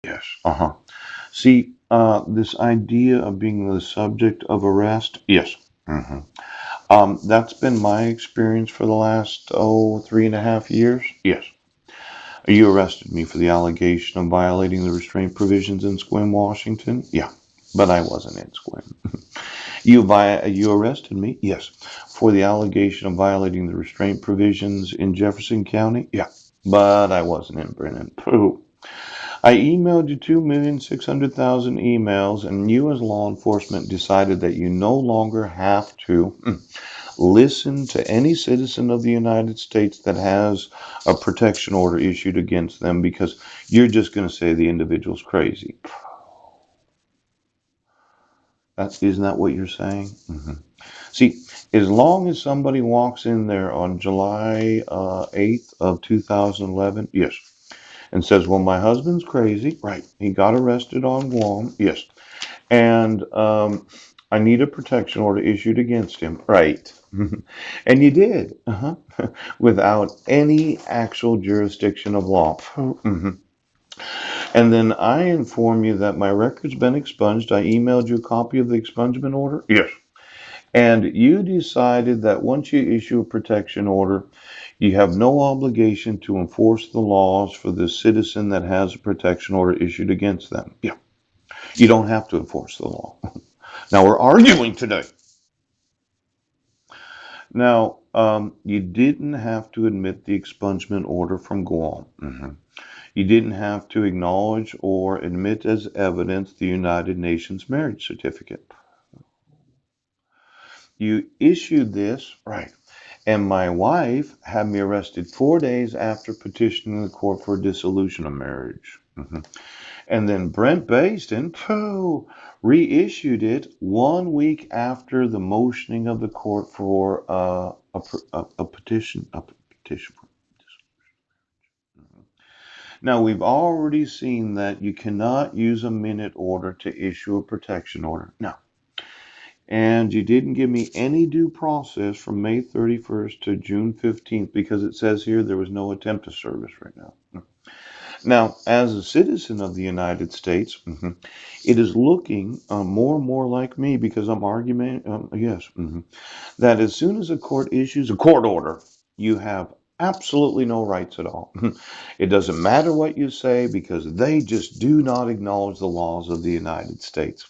Yes. Uh-huh. See, this idea of being the subject of arrest, yes. hmm that's been my experience for the last, 3.5 years. Yes. You arrested me for the allegation of violating the restraint provisions in Sequim, Washington. Yeah, but I wasn't in Sequim. You arrested me? Yes. For the allegation of violating the restraint provisions in Jefferson County? Yeah, but I wasn't in Brennan. Pooh. I emailed you 2,600,000 emails, and you, as law enforcement, decided that you no longer have to listen to any citizen of the United States that has a protection order issued against them because you're just going to say the individual's crazy. Isn't that what you're saying? See, as long as somebody walks in there on July 8th of 2011, yes, and says, well, my husband's crazy, right, he got arrested on Guam, yes, and I need a protection order issued against him, right, and you did, without any actual jurisdiction of law. And then I inform you that my record's been expunged. I emailed you a copy of the expungement order. Yes. And you decided that once you issue a protection order, you have no obligation to enforce the laws for the citizen that has a protection order issued against them. Yeah. You don't have to enforce the law. Now we're arguing today. Now, you didn't have to admit the expungement order from Guam. You didn't have to acknowledge or admit as evidence the United Nations marriage certificate. You issued this, right? And my wife had me arrested 4 days after petitioning the court for dissolution of marriage. And then Brent Basden, reissued it 1 week after the motioning of the court for a petition. A petition for Now, we've already seen that you cannot use a minute order to issue a protection order. No. And you didn't give me any due process from May 31st to June 15th because it says here there was no attempt of service right now. Now, as a citizen of the United States, it is looking more and more like me because I'm arguing, yes, that as soon as a court issues a court order, you have absolutely no rights at all. It doesn't matter what you say because they just do not acknowledge the laws of the United States.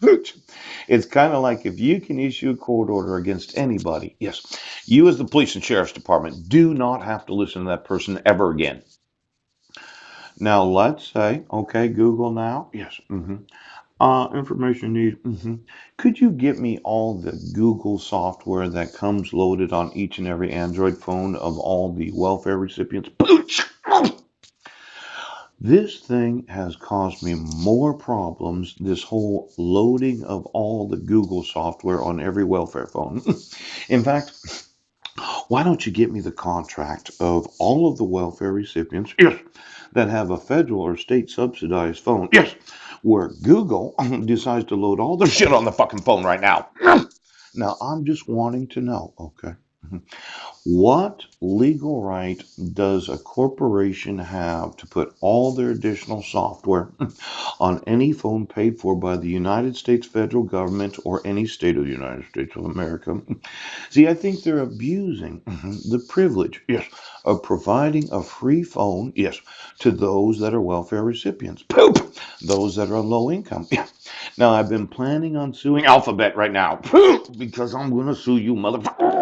It's kind of like if you can issue a court order against anybody, yes, you as the police and sheriff's department do not have to listen to that person ever again. Now, let's say, okay, Google now, yes, information need. Could you get me all the Google software that comes loaded on each and every Android phone of all the welfare recipients? This thing has caused me more problems, this whole loading of all the Google software on every welfare phone. In fact, why don't you get me the contract of all of the welfare recipients, yes, that have a federal or state subsidized phone, yes, where Google decides to load all their shit on the fucking phone right now. Now, I'm just wanting to know, okay, what legal right does a corporation have to put all their additional software on any phone paid for by the United States federal government or any state of the United States of America? See, I think they're abusing the privilege, yes, of providing a free phone, yes, to those that are welfare recipients. Poop! Those that are on low income. Yeah. Now, I've been planning on suing Alphabet right now because I'm going to sue you, motherfucker.